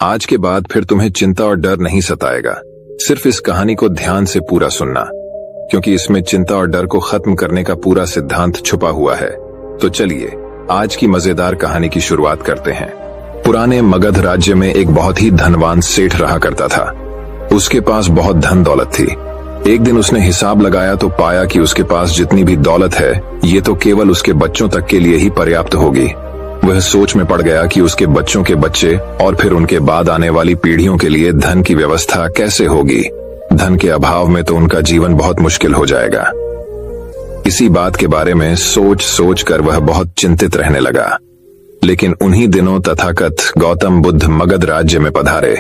आज के बाद फिर तुम्हें चिंता और डर नहीं सताएगा। सिर्फ इस कहानी को ध्यान से पूरा सुनना, क्योंकि इसमें चिंता और डर को खत्म करने का पूरा सिद्धांत छुपा हुआ है। तो चलिए आज की मजेदार कहानी की शुरुआत करते हैं। पुराने मगध राज्य में एक बहुत ही धनवान सेठ रहा करता था। उसके पास बहुत धन दौलत थी। एक दिन उसने हिसाब लगाया तो पाया कि उसके पास जितनी भी दौलत है ये तो केवल उसके बच्चों तक के लिए ही पर्याप्त होगी। वह सोच में पड़ गया कि उसके बच्चों के बच्चे और फिर उनके बाद आने वाली पीढ़ियों के लिए धन की व्यवस्था कैसे होगी। धन के अभाव में तो उनका जीवन बहुत मुश्किल हो जाएगा। इसी बात के बारे में सोच सोच कर वह बहुत चिंतित रहने लगा। लेकिन उन्हीं दिनों तथाकथ गौतम बुद्ध मगध राज्य में पधारे।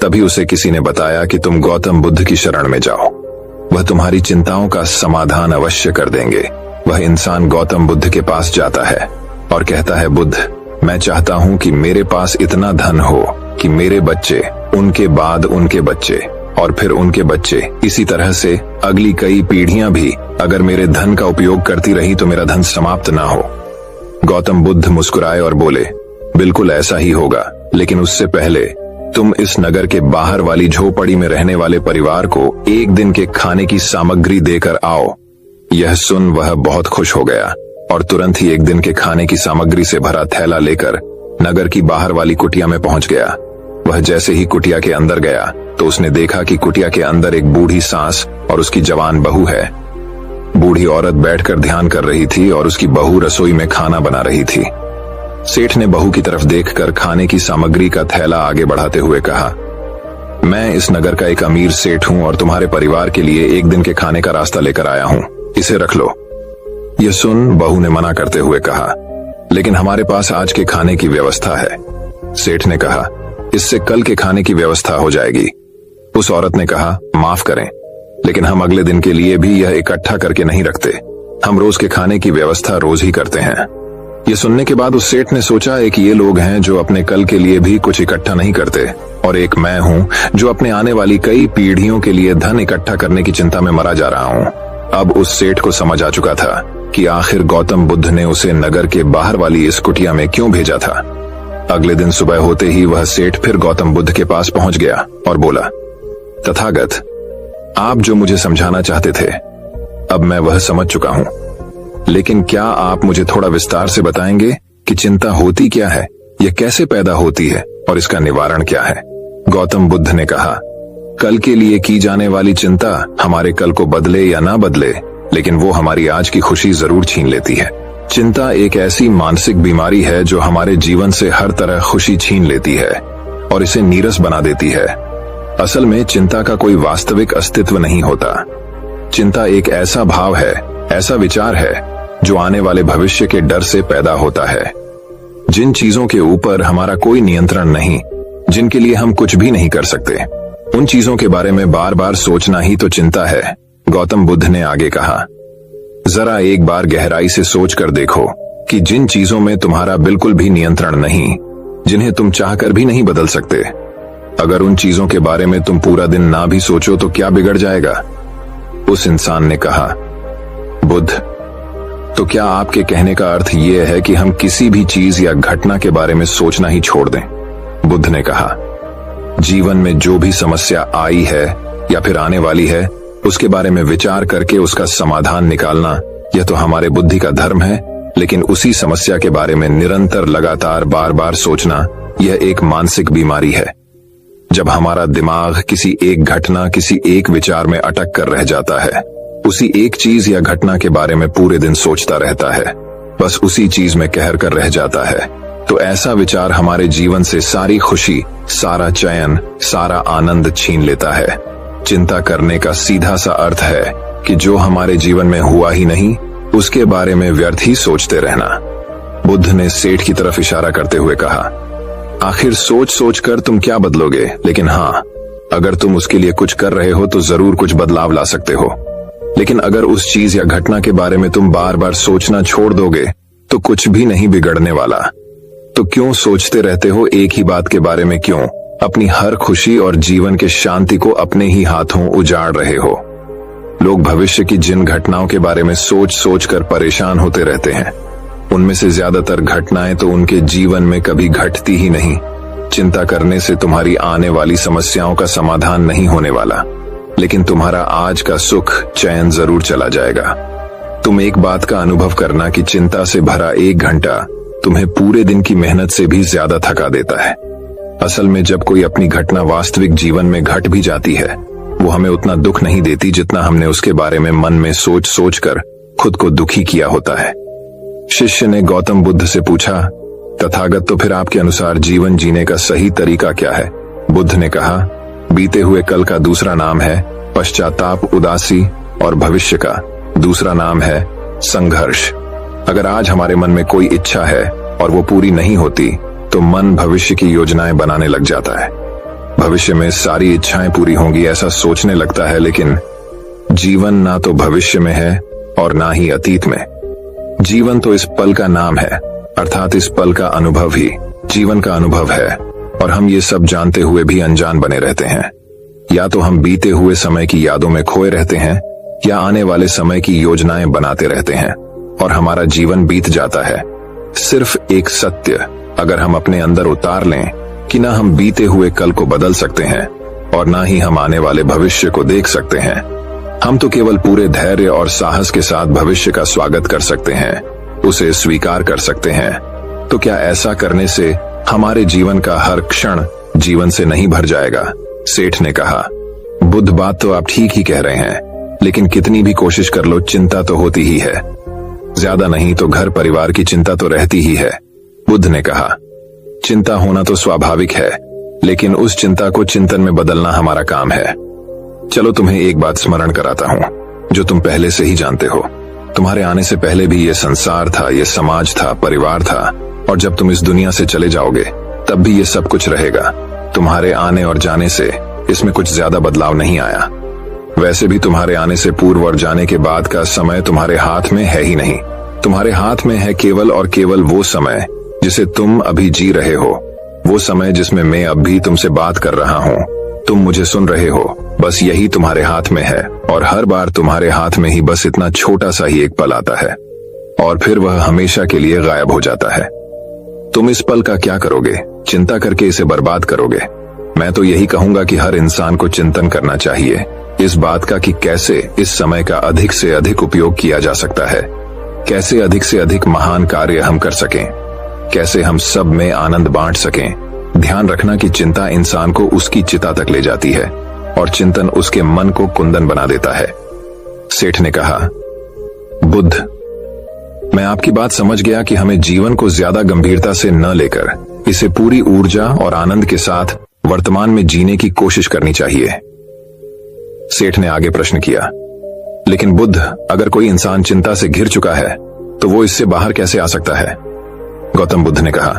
तभी उसे किसी ने बताया कि तुम गौतम बुद्ध की शरण में जाओ, वह तुम्हारी चिंताओं का समाधान अवश्य कर देंगे। वह इंसान गौतम बुद्ध के पास जाता है और कहता है, बुद्ध, मैं चाहता हूं कि मेरे पास इतना धन हो कि मेरे बच्चे, उनके बाद उनके बच्चे और फिर उनके बच्चे, इसी तरह से अगली कई पीढ़ियां भी अगर मेरे धन का उपयोग करती रही तो मेरा धन समाप्त ना हो। गौतम बुद्ध मुस्कुराए और बोले, बिल्कुल ऐसा ही होगा, लेकिन उससे पहले तुम इस नगर के बाहर वाली झोपड़ी में रहने वाले परिवार को एक दिन के खाने की सामग्री देकर आओ। यह सुन वह बहुत खुश हो गया और तुरंत ही एक दिन के खाने की सामग्री से भरा थैला लेकर नगर की बाहर वाली कुटिया में पहुंच गया। वह जैसे ही कुटिया के अंदर गया तो उसने देखा कि कुटिया के अंदर एक बूढ़ी सास और उसकी जवान बहू है। बूढ़ी औरत बैठकर ध्यान कर रही थी और उसकी बहू रसोई में खाना बना रही थी। सेठ ने बहू की तरफ देखकर खाने की सामग्री का थैला आगे बढ़ाते हुए कहा, मैं इस नगर का एक अमीर सेठ हूं और तुम्हारे परिवार के लिए एक दिन के खाने का रास्ता लेकर आया हूं, इसे रख लो। यह सुन बहू ने मना करते हुए कहा, लेकिन हमारे पास आज के खाने की व्यवस्था है। सेठ ने कहा, इससे कल के खाने की व्यवस्था हो जाएगी। उस औरत ने कहा, माफ करें, लेकिन हम अगले दिन के लिए भी यह इकट्ठा करके नहीं रखते। हम रोज के खाने की व्यवस्था रोज ही करते हैं। ये सुनने के बाद उस सेठ ने सोचा, एक ये लोग हैं जो अपने कल के लिए भी कुछ इकट्ठा नहीं करते और एक मैं हूं जो अपने आने वाली कई पीढ़ियों के लिए धन इकट्ठा करने की चिंता में मरा जा रहा हूं। अब उस सेठ को समझ आ चुका था कि आखिर गौतम बुद्ध ने उसे नगर के बाहर वाली इस कुटिया में क्यों भेजा था। अगले दिन सुबह होते ही वह सेठ फिर गौतम बुद्ध के पास पहुंच गया और बोला, तथागत, आप जो मुझे समझाना चाहते थे अब मैं वह समझ चुका हूं, लेकिन क्या आप मुझे थोड़ा विस्तार से बताएंगे कि चिंता होती क्या है, यह कैसे पैदा होती है और इसका निवारण क्या है। गौतम बुद्ध ने कहा, कल के लिए की जाने वाली चिंता हमारे कल को बदले या ना बदले, लेकिन वो हमारी आज की खुशी जरूर छीन लेती है। चिंता एक ऐसी मानसिक बीमारी है जो हमारे जीवन से हर तरह खुशी छीन लेती है और इसे नीरस बना देती है। असल में चिंता का कोई वास्तविक अस्तित्व नहीं होता। चिंता एक ऐसा भाव है, ऐसा विचार है जो आने वाले भविष्य के डर से पैदा होता है। जिन चीजों के ऊपर हमारा कोई नियंत्रण नहीं, जिनके लिए हम कुछ भी नहीं कर सकते, उन चीजों के बारे में बार बार सोचना ही तो चिंता है। गौतम बुद्ध ने आगे कहा, जरा एक बार गहराई से सोच कर देखो कि जिन चीजों में तुम्हारा बिल्कुल भी नियंत्रण नहीं, जिन्हें तुम चाहकर भी नहीं बदल सकते, अगर उन चीजों के बारे में तुम पूरा दिन ना भी सोचो तो क्या बिगड़ जाएगा। उस इंसान ने कहा, बुद्ध, तो क्या आपके कहने का अर्थ यह है कि हम किसी भी चीज या घटना के बारे में सोचना ही छोड़ दें? बुद्ध ने कहा, जीवन में जो भी समस्या आई है या फिर आने वाली है उसके बारे में विचार करके उसका समाधान निकालना, यह तो हमारे बुद्धि का धर्म है, लेकिन उसी समस्या के बारे में निरंतर लगातार बार बार सोचना, यह एक मानसिक बीमारी है। जब हमारा दिमाग किसी एक घटना, किसी एक विचार में अटक कर रह जाता है, उसी एक चीज या घटना के बारे में पूरे दिन सोचता रहता है, बस उसी चीज में कहर कर रह जाता है, तो ऐसा विचार हमारे जीवन से सारी खुशी, सारा चैन, सारा आनंद छीन लेता है। चिंता करने का सीधा सा अर्थ है कि जो हमारे जीवन में हुआ ही नहीं उसके बारे में व्यर्थ ही सोचते रहना। बुद्ध ने सेठ की तरफ इशारा करते हुए कहा, आखिर सोच सोच कर तुम क्या बदलोगे, लेकिन हाँ, अगर तुम उसके लिए कुछ कर रहे हो तो जरूर कुछ बदलाव ला सकते हो। लेकिन अगर उस चीज या घटना के बारे में तुम बार बार सोचना छोड़ दोगे तो कुछ भी नहीं बिगड़ने वाला। तो क्यों सोचते रहते हो एक ही बात के बारे में? क्यों अपनी हर खुशी और जीवन के शांति को अपने ही हाथों उजाड़ रहे हो? लोग भविष्य की जिन घटनाओं के बारे में सोच सोच कर परेशान होते रहते हैं, उनमें से ज्यादातर घटनाएं तो उनके जीवन में कभी घटती ही नहीं। चिंता करने से तुम्हारी आने वाली समस्याओं का समाधान नहीं होने वाला, लेकिन तुम्हारा आज का सुख चैन जरूर चला जाएगा। तुम एक बात का अनुभव करना कि चिंता से भरा 1 घंटा तुम्हें पूरे दिन की मेहनत से भी ज्यादा थका देता है। असल में जब कोई अपनी घटना वास्तविक जीवन में घट भी जाती है, वो हमें उतना दुख नहीं देती जितना हमने उसके बारे में मन में सोच सोच कर खुद को दुखी किया होता है। शिष्य ने गौतम बुद्ध से पूछा, तथागत, तो फिर आपके अनुसार जीवन जीने का सही तरीका क्या है? बुद्ध ने कहा, बीते हुए कल का दूसरा नाम है पश्चाताप, उदासी, और भविष्य का दूसरा नाम है संघर्ष। अगर आज हमारे मन में कोई इच्छा है और वो पूरी नहीं होती, तो मन भविष्य की योजनाएं बनाने लग जाता है। भविष्य में सारी इच्छाएं पूरी होंगी ऐसा सोचने लगता है, लेकिन जीवन ना तो भविष्य में है और ना ही अतीत में। जीवन तो इस पल का नाम है, अर्थात इस पल का अनुभव ही जीवन का अनुभव है, और हम ये सब जानते हुए भी अनजान बने रहते हैं। या तो हम बीते हुए समय की यादों में खोए रहते हैं, या आने वाले समय की योजनाएं बनाते रहते हैं और हमारा जीवन बीत जाता है। सिर्फ एक सत्य अगर हम अपने अंदर उतार लें कि ना हम बीते हुए कल को बदल सकते हैं और ना ही हम आने वाले भविष्य को देख सकते हैं। हम तो केवल पूरे धैर्य और साहस के साथ भविष्य का स्वागत कर सकते हैं, उसे स्वीकार कर सकते हैं। तो क्या ऐसा करने से हमारे जीवन का हर क्षण जीवन से नहीं भर जाएगा? सेठ ने कहा। बुद्ध, बात तो आप ठीक ही कह रहे हैं, लेकिन कितनी भी कोशिश कर लो चिंता तो होती ही है। ज्यादा नहीं तो घर परिवार की चिंता तो रहती ही है। बुद्ध ने कहा, चिंता होना तो स्वाभाविक है, लेकिन उस चिंता को चिंतन में बदलना हमारा काम है। चलो तुम्हें एक बात स्मरण कराता हूँ जो तुम पहले से ही जानते हो। तुम्हारे आने से पहले भी ये संसार था, ये समाज था, परिवार था, और जब तुम इस दुनिया से चले जाओगे तब भी ये सब कुछ रहेगा। तुम्हारे आने और जाने से इसमें कुछ ज्यादा बदलाव नहीं आया। वैसे भी तुम्हारे आने से पूर्व और जाने के बाद का समय तुम्हारे हाथ में है ही नहीं। तुम्हारे हाथ में है केवल और केवल वो समय जिसे तुम अभी जी रहे हो, वो समय जिसमें मैं अब भी तुमसे बात कर रहा हूँ, तुम मुझे सुन रहे हो। बस यही तुम्हारे हाथ में है, और हर बार तुम्हारे हाथ में ही बस इतना छोटा सा ही एक पल आता है और फिर वह हमेशा के लिए गायब हो जाता है। तुम इस पल का क्या करोगे? चिंता करके इसे बर्बाद करोगे? मैं तो यही कहूंगा कि हर इंसान को चिंतन करना चाहिए इस बात का कि कैसे इस समय का अधिक से अधिक उपयोग किया जा सकता है, कैसे अधिक से अधिक महान कार्य हम कर सकें, कैसे हम सब में आनंद बांट सकें। ध्यान रखना कि चिंता इंसान को उसकी चिता तक ले जाती है और चिंतन उसके मन को कुंदन बना देता है। सेठ ने कहा, बुद्ध, मैं आपकी बात समझ गया कि हमें जीवन को ज्यादा गंभीरता से न लेकर इसे पूरी ऊर्जा और आनंद के साथ वर्तमान में जीने की कोशिश करनी चाहिए। सेठ ने आगे प्रश्न किया, लेकिन बुद्ध, अगर कोई इंसान चिंता से घिर चुका है तो वो इससे बाहर कैसे आ सकता है? गौतम बुद्ध ने कहा,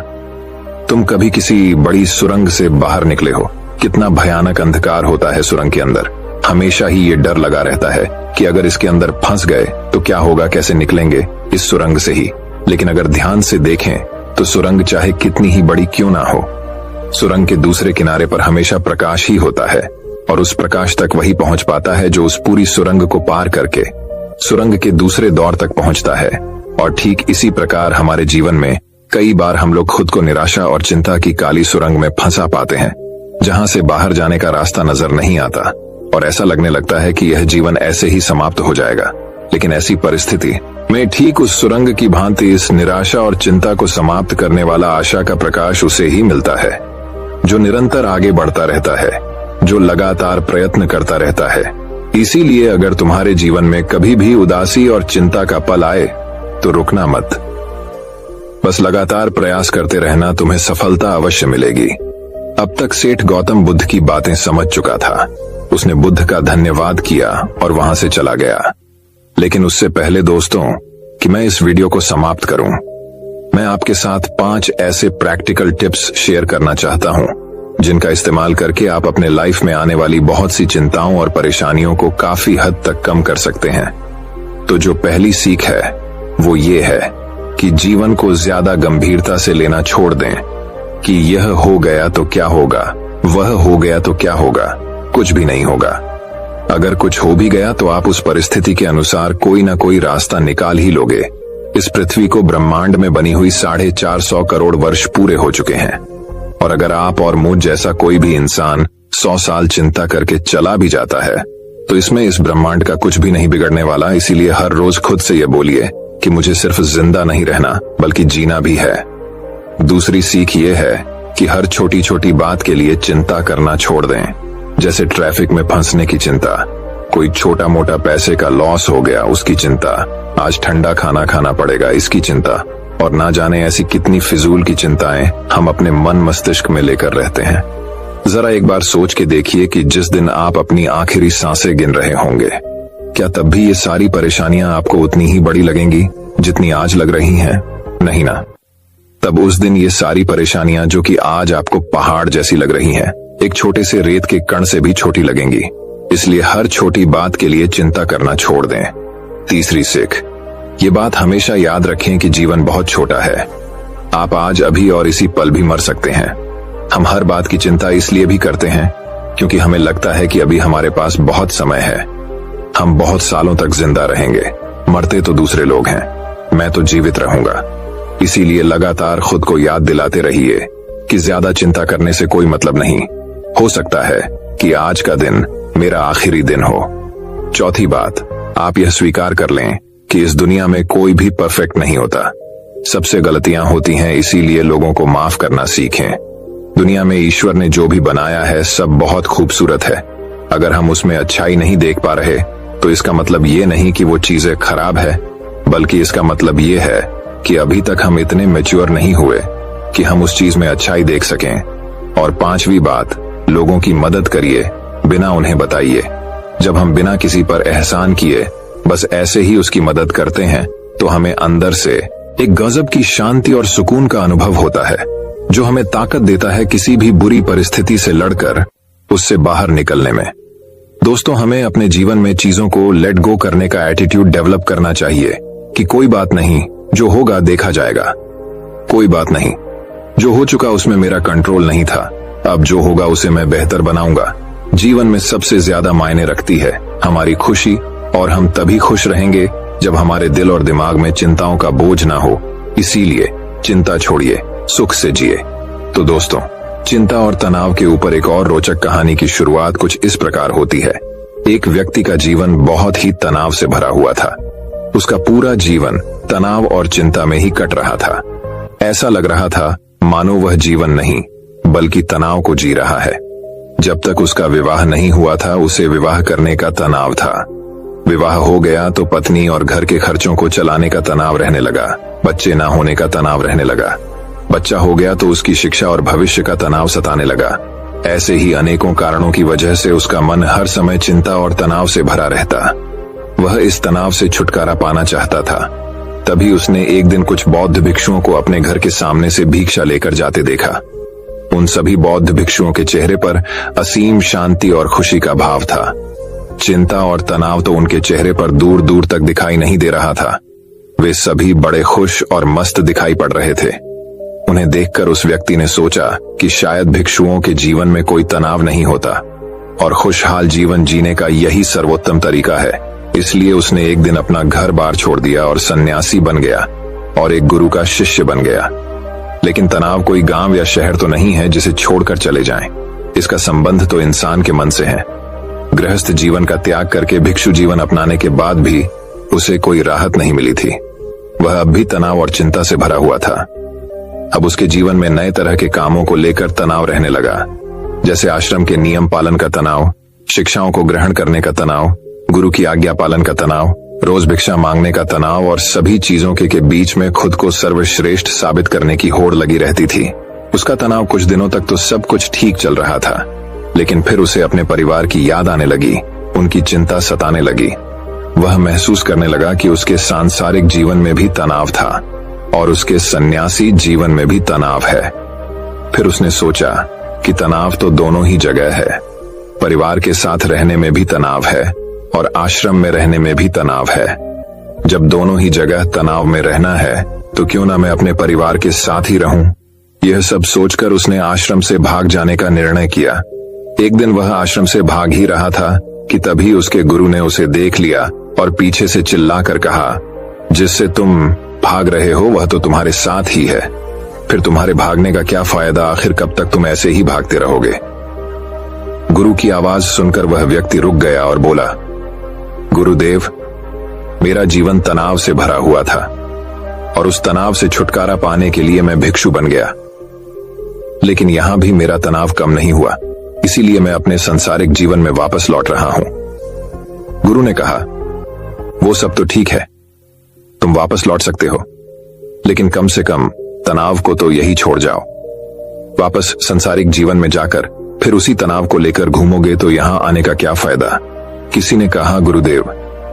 तुम कभी किसी बड़ी सुरंग से बाहर निकले हो? कितना भयानक अंधकार होता है सुरंग के अंदर। हमेशा ही ये डर लगा रहता है कि अगर इसके अंदर फंस गए तो क्या होगा, कैसे निकलेंगे इस सुरंग से ही। लेकिन अगर ध्यान से देखें तो सुरंग चाहे कितनी ही बड़ी क्यों ना हो, सुरंग के दूसरे किनारे पर हमेशा प्रकाश ही होता है, और उस प्रकाश तक वही पहुंच पाता है जो उस पूरी सुरंग को पार करके सुरंग के दूसरे दौर तक पहुंचता है। और ठीक इसी प्रकार हमारे जीवन में कई बार हम लोग खुद को निराशा और चिंता की काली सुरंग में फंसा पाते हैं, जहां से बाहर जाने का रास्ता नजर नहीं आता, और ऐसा लगने लगता है कि यह जीवन ऐसे ही समाप्त हो जाएगा। लेकिन ऐसी परिस्थिति में ठीक उस सुरंग की भांति इस निराशा और चिंता को समाप्त करने वाला आशा का प्रकाश उसे ही मिलता है, जो निरंतर आगे बढ़ता रहता है, जो लगातार प्रयत्न करता रहता है। इसीलिए अगर तुम्हारे जीवन में कभी भी उदासी और चिंता का पल आए तो रुकना मत, बस लगातार प्रयास करते रहना, तुम्हें सफलता अवश्य मिलेगी। अब तक सेठ गौतम बुद्ध की बातें समझ चुका था। उसने बुद्ध का धन्यवाद किया और वहां से चला गया। लेकिन उससे पहले दोस्तों कि मैं इस वीडियो को समाप्त करूं, मैं आपके साथ 5 ऐसे प्रैक्टिकल टिप्स शेयर करना चाहता हूं जिनका इस्तेमाल करके आप अपने लाइफ में आने वाली बहुत सी चिंताओं और परेशानियों को काफी हद तक कम कर सकते हैं। तो जो पहली सीख है वो ये है कि जीवन को ज्यादा गंभीरता से लेना छोड़ दें कि यह हो गया तो क्या होगा, वह हो गया तो क्या होगा। कुछ भी नहीं होगा। अगर कुछ हो भी गया तो आप उस परिस्थिति के अनुसार कोई ना कोई रास्ता निकाल ही लोगे। इस पृथ्वी को ब्रह्मांड में बनी हुई 450 करोड़ वर्ष पूरे हो चुके हैं। और अगर आप और मुझ जैसा कोई भी इंसान 100 साल चिंता करके चला भी जाता है तो इसमें इस ब्रह्मांड का कुछ भी नहीं बिगड़ने वाला। इसीलिए हर रोज खुद से ये बोलिए कि मुझे सिर्फ जिंदा नहीं रहना बल्कि जीना भी है। दूसरी सीख ये है कि हर छोटी छोटी बात के लिए चिंता करना छोड़ दें, जैसे ट्रैफिक में फंसने की चिंता, कोई छोटा मोटा पैसे का लॉस हो गया उसकी चिंता, आज ठंडा खाना खाना पड़ेगा इसकी चिंता, और ना जाने ऐसी कितनी फिजूल की चिंताएं हम अपने मन मस्तिष्क में लेकर रहते हैं। जरा एक बार सोच के देखिए कि जिस दिन आप अपनी आखिरी सांसें गिन रहे होंगे, क्या तब भी ये सारी परेशानियां आपको उतनी ही बड़ी लगेंगी जितनी आज लग रही हैं? नहीं ना। तब उस दिन ये सारी परेशानियां जो कि आज आपको पहाड़ जैसी लग रही हैं, एक छोटे से रेत के कण से भी छोटी लगेंगी। इसलिए हर छोटी बात के लिए चिंता करना छोड़ दें। तीसरी सीख, ये बात हमेशा याद रखें कि जीवन बहुत छोटा है। आप आज अभी और इसी पल भी मर सकते हैं। हम हर बात की चिंता इसलिए भी करते हैं क्योंकि हमें लगता है कि अभी हमारे पास बहुत समय है, हम बहुत सालों तक जिंदा रहेंगे। मरते तो दूसरे लोग हैं, मैं तो जीवित रहूंगा। इसीलिए लगातार खुद को याद दिलाते रहिए कि ज्यादा चिंता करने से कोई मतलब नहीं। हो सकता है कि आज का दिन मेरा आखिरी दिन हो। चौथी बात, आप यह स्वीकार कर लें कि इस दुनिया में कोई भी परफेक्ट नहीं होता। सबसे गलतियां होती हैं, इसीलिए लोगों को माफ करना सीखें। दुनिया में ईश्वर ने जो भी बनाया है सब बहुत खूबसूरत है। अगर हम उसमें अच्छाई नहीं देख पा रहे तो इसका मतलब ये नहीं कि वो चीजें खराब है, बल्कि इसका मतलब ये है कि अभी तक हम इतने मैच्योर नहीं हुए कि हम उस चीज में अच्छाई देख सकें। और पांचवी बात, लोगों की मदद करिए बिना उन्हें बताइए। जब हम बिना किसी पर एहसान किए बस ऐसे ही उसकी मदद करते हैं तो हमें अंदर से एक गजब की शांति और सुकून का अनुभव होता है, जो हमें ताकत देता है किसी भी बुरी परिस्थिति से लड़कर उससे बाहर निकलने में। दोस्तों, हमें अपने जीवन में चीजों को लेट गो करने का एटीट्यूड डेवलप करना चाहिए कि कोई बात नहीं, जो होगा देखा जाएगा। कोई बात नहीं, जो हो चुका उसमें मेरा कंट्रोल नहीं था, अब जो होगा उसे मैं बेहतर बनाऊंगा। जीवन में सबसे ज्यादा मायने रखती है हमारी खुशी, और हम तभी खुश रहेंगे जब हमारे दिल और दिमाग में चिंताओं का बोझ ना हो। इसीलिए चिंता छोड़िए, सुख से जिए। तो दोस्तों, चिंता और तनाव के ऊपर एक और रोचक कहानी की शुरुआत कुछ इस प्रकार होती है। एक व्यक्ति का जीवन बहुत ही तनाव से भरा हुआ था। उसका पूरा जीवन तनाव और चिंता में ही कट रहा था। ऐसा लग रहा था मानो वह जीवन नहीं बल्कि तनाव को जी रहा है। जब तक उसका विवाह नहीं हुआ था उसे विवाह करने का तनाव था। विवाह हो गया तो पत्नी और घर के खर्चों को चलाने का तनाव रहने लगा। बच्चे ना होने का तनाव रहने लगा। बच्चा हो गया तो उसकी शिक्षा और भविष्य का तनाव सताने लगा। ऐसे ही अनेकों कारणों की वजह से उसका मन हर समय चिंता और तनाव से भरा रहता। वह इस तनाव से छुटकारा पाना चाहता था। तभी उसने एक दिन कुछ बौद्ध भिक्षुओं को अपने घर के सामने से भिक्षा लेकर जाते देखा। उन सभी बौद्ध भिक्षुओं के चेहरे पर असीम शांति और खुशी का भाव था। चिंता और तनाव तो उनके चेहरे पर दूर दूर तक दिखाई नहीं दे रहा था। वे सभी बड़े खुश और मस्त दिखाई पड़ रहे थे। उन्हें देखकर उस व्यक्ति ने सोचा कि शायद भिक्षुओं के जीवन में कोई तनाव नहीं होता और खुशहाल जीवन जीने का यही सर्वोत्तम तरीका है। इसलिए उसने एक दिन अपना घर बार छोड़ दिया और सन्यासी बन गया और एक गुरु का शिष्य बन गया। लेकिन तनाव कोई गांव या शहर तो नहीं है जिसे छोड़कर चले जाएं। इसका संबंध तो इंसान के मन से है। गृहस्थ जीवन का त्याग करके भिक्षु जीवन अपनाने के बाद भी उसे कोई राहत नहीं मिली थी। वह अब भी तनाव और चिंता से भरा हुआ था। अब उसके जीवन में नए तरह के कामों को लेकर तनाव रहने लगा, जैसे आश्रम के नियम पालन का तनाव, शिक्षाओं को ग्रहण करने का तनाव, गुरु की आज्ञा पालन का तनाव, रोज भिक्षा मांगने का तनाव, और सभी चीजों के बीच में खुद को सर्वश्रेष्ठ साबित करने की होड़ लगी रहती थी। उसका तनाव कुछ दिनों तक तो सब कुछ ठीक चल रहा था, लेकिन फिर उसे अपने परिवार की याद आने लगी, उनकी चिंता सताने लगी। वह महसूस करने लगा कि उसके सांसारिक जीवन में भी तनाव था और उसके सन्यासी जीवन में भी तनाव है। फिर उसने सोचा कि तनाव तो दोनों ही जगह है। परिवार के साथ रहने में भी तनाव है और आश्रम में रहने में भी तनाव है। जब दोनों ही जगह तनाव में रहना है तो क्यों ना मैं अपने परिवार के साथ ही रहूं। यह सब सोचकर उसने आश्रम से भाग जाने का निर्णय किया। एक दिन वह आश्रम से भाग ही रहा था कि तभी उसके गुरु ने उसे देख लिया और पीछे से चिल्लाकर कहा, जिससे तुम भाग रहे हो वह तो तुम्हारे साथ ही है। फिर तुम्हारे भागने का क्या फायदा? आखिर कब तक तुम ऐसे ही भागते रहोगे? गुरु की आवाज सुनकर वह व्यक्ति रुक गया और बोला, गुरुदेव, मेरा जीवन तनाव से भरा हुआ था और उस तनाव से छुटकारा पाने के लिए मैं भिक्षु बन गया, लेकिन यहां भी मेरा तनाव कम नहीं हुआ, इसीलिए मैं अपने सांसारिक जीवन में वापस लौट रहा हूं। गुरु ने कहा, वो सब तो ठीक है, तुम वापस लौट सकते हो, लेकिन कम से कम तनाव को तो यही छोड़ जाओ। वापस सांसारिक जीवन में जाकर फिर उसी तनाव को लेकर घूमोगे तो यहां आने का क्या फायदा? किसी ने कहा, गुरुदेव,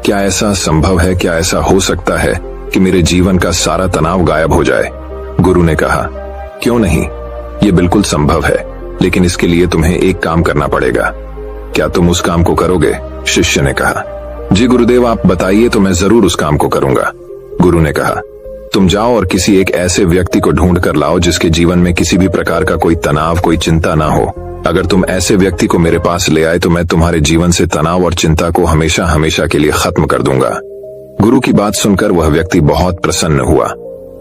क्या ऐसा संभव है, क्या ऐसा हो सकता है कि मेरे जीवन का सारा तनाव गायब हो जाए? गुरु ने कहा, क्यों नहीं, ये बिल्कुल संभव है, लेकिन इसके लिए तुम्हें एक काम करना पड़ेगा। क्या तुम उस काम को करोगे? शिष्य ने कहा, जी गुरुदेव, आप बताइए तो मैं जरूर उस काम को करूंगा। गुरु ने कहा, तुम जाओ और किसी एक ऐसे व्यक्ति को ढूंढ कर लाओ जिसके जीवन में किसी भी प्रकार का कोई तनाव, कोई चिंता ना हो। अगर तुम ऐसे व्यक्ति को मेरे पास ले आए तो मैं तुम्हारे जीवन से तनाव और चिंता को हमेशा हमेशा के लिए खत्म कर दूंगा। गुरु की बात सुनकर वह व्यक्ति बहुत प्रसन्न हुआ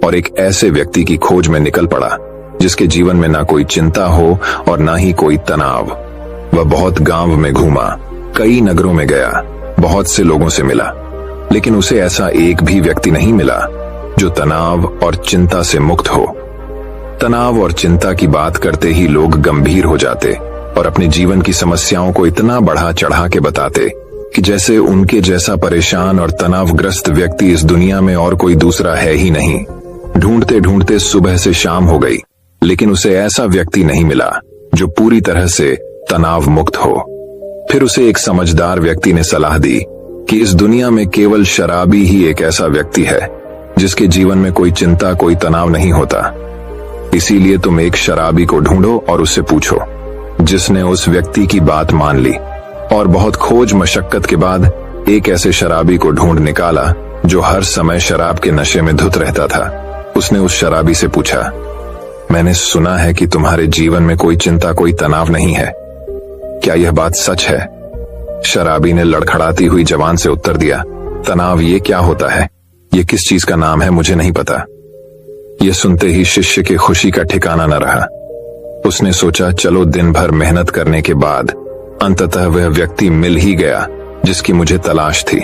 और एक ऐसे व्यक्ति की खोज में निकल पड़ा जिसके जीवन में ना कोई चिंता हो और ना ही कोई तनाव। वह बहुत गांव में घूमा, कई नगरों में गया, बहुत से लोगों से मिला, लेकिन उसे ऐसा एक भी व्यक्ति नहीं मिला जो तनाव और चिंता से मुक्त हो। तनाव और चिंता की बात करते ही लोग गंभीर हो जाते और अपने जीवन की समस्याओं को इतना बढ़ा चढ़ा के बताते कि जैसे उनके जैसा परेशान और तनावग्रस्त व्यक्ति इस दुनिया में और कोई दूसरा है ही नहीं। ढूंढते ढूंढते सुबह से शाम हो गई, लेकिन उसे ऐसा व्यक्ति नहीं मिला जो पूरी तरह से तनाव मुक्त हो। फिर उसे एक समझदार व्यक्ति ने सलाह दी कि इस दुनिया में केवल शराबी ही एक ऐसा व्यक्ति है जिसके जीवन में कोई चिंता, कोई तनाव नहीं होता। इसीलिए तुम एक शराबी को ढूंढो और उससे पूछो। जिसने उस व्यक्ति की बात मान ली और बहुत खोज मशक्कत के बाद एक ऐसे शराबी को ढूंढ निकाला जो हर समय शराब के नशे में धुत रहता था। उसने उस शराबी से पूछा, मैंने सुना है कि तुम्हारे जीवन में कोई चिंता, कोई तनाव नहीं है, क्या यह बात सच है? शराबी ने लड़खड़ाती हुई जबान से उत्तर दिया, तनाव ये क्या होता है? ये किस चीज का नाम है? मुझे नहीं पता। यह सुनते ही शिष्य की खुशी का ठिकाना न रहा। उसने सोचा, चलो दिन भर मेहनत करने के बाद अंततः वह व्यक्ति मिल ही गया जिसकी मुझे तलाश थी।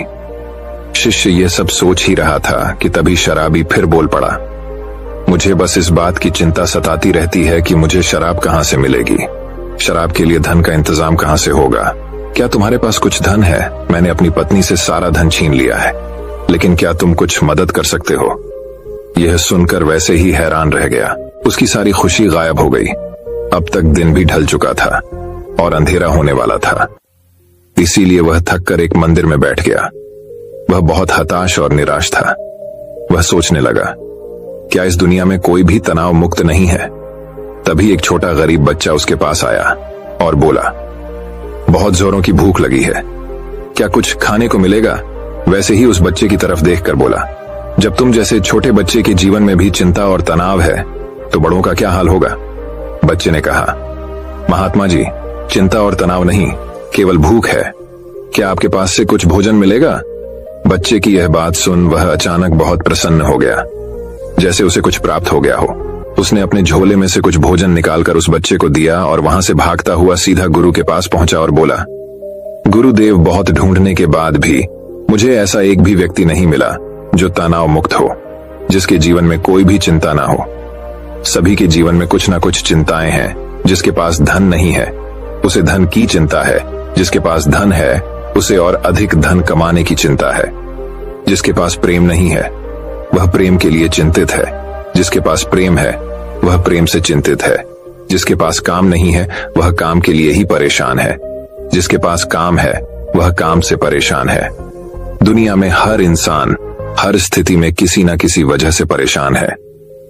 शिष्य यह सब सोच ही रहा था कि तभी शराबी फिर बोल पड़ा, मुझे बस इस बात की चिंता सताती रहती है कि मुझे शराब कहां से मिलेगी, शराब के लिए धन का इंतजाम कहां से होगा। क्या तुम्हारे पास कुछ धन है? मैंने अपनी पत्नी से सारा धन छीन लिया है, लेकिन क्या तुम कुछ मदद कर सकते हो? यह सुनकर वैसे ही हैरान रह गया। उसकी सारी खुशी गायब हो गई। अब तक दिन भी ढल चुका था और अंधेरा होने वाला था, इसीलिए वह थककर एक मंदिर में बैठ गया। वह बहुत हताश और निराश था। वह सोचने लगा, क्या इस दुनिया में कोई भी तनाव मुक्त नहीं है? तभी एक छोटा गरीब बच्चा उसके पास आया और बोला, बहुत जोरों की भूख लगी है, क्या कुछ खाने को मिलेगा? वैसे ही उस बच्चे की तरफ देखकर बोला, जब तुम जैसे छोटे बच्चे के जीवन में भी चिंता और तनाव है तो बड़ों का क्या हाल होगा? बच्चे ने कहा, महात्मा जी, चिंता और तनाव नहीं, केवल भूख है, क्या आपके पास से कुछ भोजन मिलेगा? बच्चे की यह बात सुन वह अचानक बहुत प्रसन्न हो गया, जैसे उसे कुछ प्राप्त हो गया हो। उसने अपने झोले में से कुछ भोजन निकालकर उस बच्चे को दिया और वहां से भागता हुआ सीधा गुरु के पास पहुंचा और बोला, गुरुदेव, बहुत ढूंढने के बाद भी मुझे ऐसा एक भी व्यक्ति नहीं मिला जो तनाव मुक्त हो, जिसके जीवन में कोई भी चिंता ना हो। सभी के जीवन में कुछ ना कुछ चिंताएं हैं। जिसके पास धन नहीं है उसे धन की चिंता है, जिसके पास धन है उसे और अधिक धन कमाने की चिंता है। जिसके पास प्रेम नहीं है वह प्रेम के लिए चिंतित है, जिसके पास प्रेम है वह प्रेम से चिंतित है। जिसके पास काम नहीं है वह काम के लिए ही परेशान है, जिसके पास काम है वह काम से परेशान है। दुनिया में हर इंसान हर स्थिति में किसी न किसी वजह से परेशान है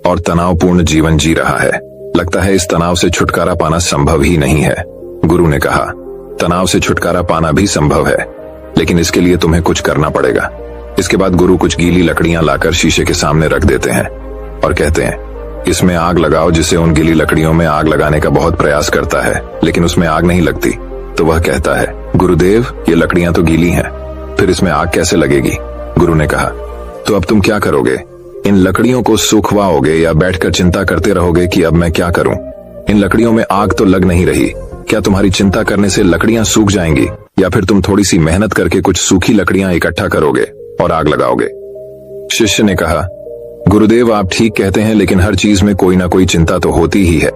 और तनावपूर्ण जीवन जी रहा है। लगता है इस तनाव से छुटकारा पाना संभव ही नहीं है। गुरु ने कहा, तनाव से छुटकारा पाना भी संभव है, लेकिन इसके लिए तुम्हें कुछ करना पड़ेगा। इसके बाद गुरु कुछ गीली लकड़ियां लाकर शीशे के सामने रख देते हैं और कहते हैं, इसमें आग लगाओ। जिसे उन गीली लकड़ियों में आग लगाने का बहुत प्रयास करता है लेकिन उसमें आग नहीं लगती, तो वह कहता है, गुरुदेव, ये लकड़ियां तो गीली हैं, फिर इसमें आग कैसे लगेगी? गुरु ने कहा, तो अब तुम क्या करोगे? इन लकड़ियों को सुखवाओगे या बैठकर चिंता करते रहोगे कि अब मैं क्या करूं? इन लकड़ियों में आग तो लग नहीं रही। क्या तुम्हारी चिंता करने से लकड़ियां सूख जाएंगी, या फिर तुम थोड़ी सी मेहनत करके कुछ सूखी लकड़ियां इकट्ठा करोगे और आग लगाओगे? शिष्य ने कहा, गुरुदेव आप ठीक कहते हैं, लेकिन हर चीज में कोई ना कोई चिंता तो होती ही है।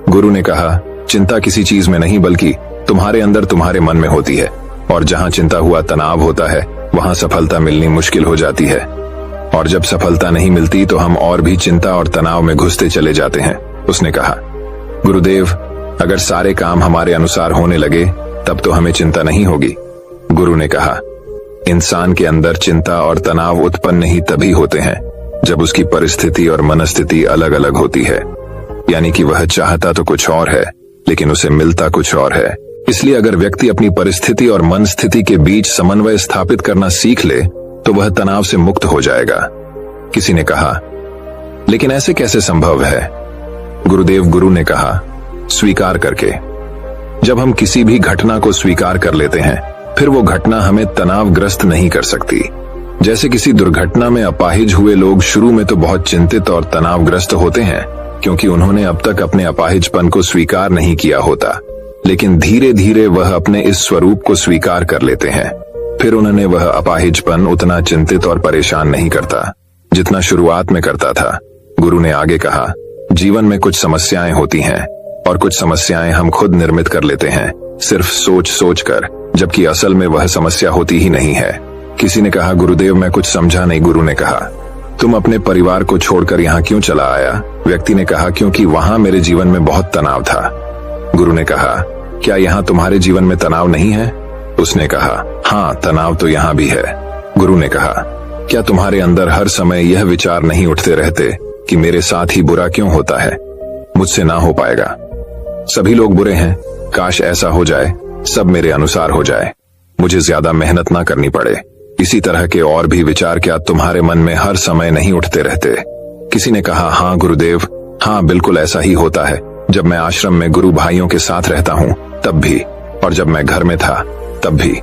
गुरु ने कहा, चिंता किसी चीज में नहीं बल्कि तुम्हारे अंदर, तुम्हारे मन में होती है। और जहां चिंता हुआ तनाव होता है, वहां सफलता मिलनी मुश्किल हो जाती है। और जब सफलता नहीं मिलती तो हम और भी चिंता और तनाव में घुसते चले जाते हैं। उसने कहा, गुरुदेव अगर सारे काम हमारे अनुसार होने लगे तब तो हमें चिंता नहीं होगी। गुरु ने कहा, इंसान के अंदर चिंता और तनाव उत्पन्न ही तभी होते हैं जब उसकी परिस्थिति और मनस्थिति अलग अलग होती है। यानी कि वह चाहता तो कुछ और है, लेकिन उसे मिलता कुछ और है। इसलिए अगर व्यक्ति अपनी परिस्थिति और मन स्थिति के बीच समन्वय स्थापित करना सीख ले तो वह तनाव से मुक्त हो जाएगा। किसी ने कहा, लेकिन ऐसे कैसे संभव है? गुरु ने कहा, स्वीकार करके। जब हम किसी भी घटना को स्वीकार कर लेते हैं, फिर वो घटना हमें तनावग्रस्त नहीं कर सकती। जैसे किसी दुर्घटना में अपाहिज हुए लोग शुरू में तो बहुत चिंतित और तनावग्रस्त होते हैं, क्योंकि उन्होंने अब तक अपने अपाहिजपन को स्वीकार नहीं किया होता। लेकिन धीरे धीरे वह अपने इस स्वरूप को स्वीकार कर लेते हैं। फिर उन्होंने वह अपाहिजपन उतना चिंतित और परेशान नहीं करता जितना शुरुआत में करता था। गुरु ने आगे कहा, जीवन में कुछ समस्याएं होती हैं और कुछ समस्याएं हम खुद निर्मित कर लेते हैं, सिर्फ सोच सोच कर, जबकि असल में वह समस्या होती ही नहीं है। किसी ने कहा, गुरुदेव मैं कुछ समझा नहीं। गुरु ने कहा, तुम अपने परिवार को छोड़कर यहाँ क्यों चला आया? व्यक्ति ने कहा, क्योंकि वहां मेरे जीवन में बहुत तनाव था। गुरु ने कहा, क्या यहाँ तुम्हारे जीवन में तनाव नहीं है? उसने कहा, हाँ तनाव तो यहाँ भी है। गुरु ने कहा, क्या तुम्हारे अंदर हर समय यह विचार नहीं उठते रहते कि मेरे साथ ही बुरा क्यों होता है, मुझसे ना हो पाएगा, सभी लोग बुरे हैं, काश ऐसा हो जाए, सब मेरे अनुसार हो जाए, मुझे ज्यादा मेहनत ना करनी पड़े। इसी तरह के और भी विचार क्या तुम्हारे मन में हर समय नहीं उठते रहते? किसी ने कहा, हाँ गुरुदेव, हाँ बिल्कुल ऐसा ही होता है। जब मैं आश्रम में गुरु भाइयों के साथ रहता हूँ तब भी, और जब मैं घर में था तब भी।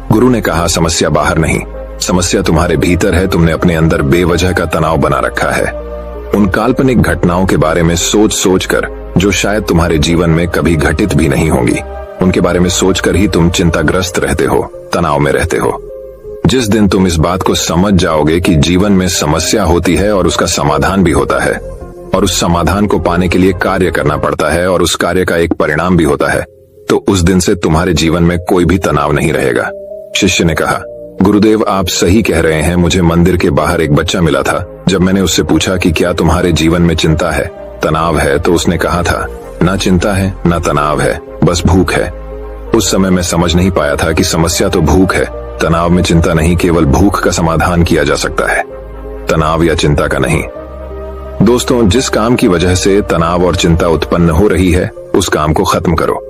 गुरु ने कहा, समस्या बाहर नहीं, समस्या तुम्हारे भीतर है। तुमने अपने अंदर बेवजह का तनाव बना रखा है। उन काल्पनिक घटनाओं के बारे में सोच सोच कर जो शायद तुम्हारे जीवन में कभी घटित भी नहीं होंगी, उनके बारे में सोचकर ही तुम चिंताग्रस्त रहते हो, तनाव में रहते हो। जिस दिन तुम इस बात को समझ जाओगे कि जीवन में समस्या होती है और उसका समाधान भी होता है, और उस समाधान को पाने के लिए कार्य करना पड़ता है, और उस कार्य का एक परिणाम भी होता है, तो उस दिन से तुम्हारे जीवन में कोई भी तनाव नहीं रहेगा। शिष्य ने कहा, गुरुदेव आप सही कह रहे हैं। मुझे मंदिर के बाहर एक बच्चा मिला था। जब मैंने उससे पूछा कि क्या तुम्हारे जीवन में चिंता है, तनाव है, तो उसने कहा था, ना चिंता है ना तनाव है, बस भूख है। उस समय मैं समझ नहीं पाया था कि समस्या तो भूख है, तनाव में चिंता नहीं, केवल भूख का समाधान किया जा सकता है, तनाव या चिंता का नहीं। दोस्तों, जिस काम की वजह से तनाव और चिंता उत्पन्न हो रही है, उस काम को खत्म करो।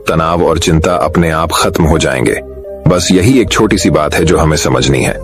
तनाव और चिंता अपने आप खत्म हो जाएंगे। बस यही एक छोटी सी बात है जो हमें समझनी है।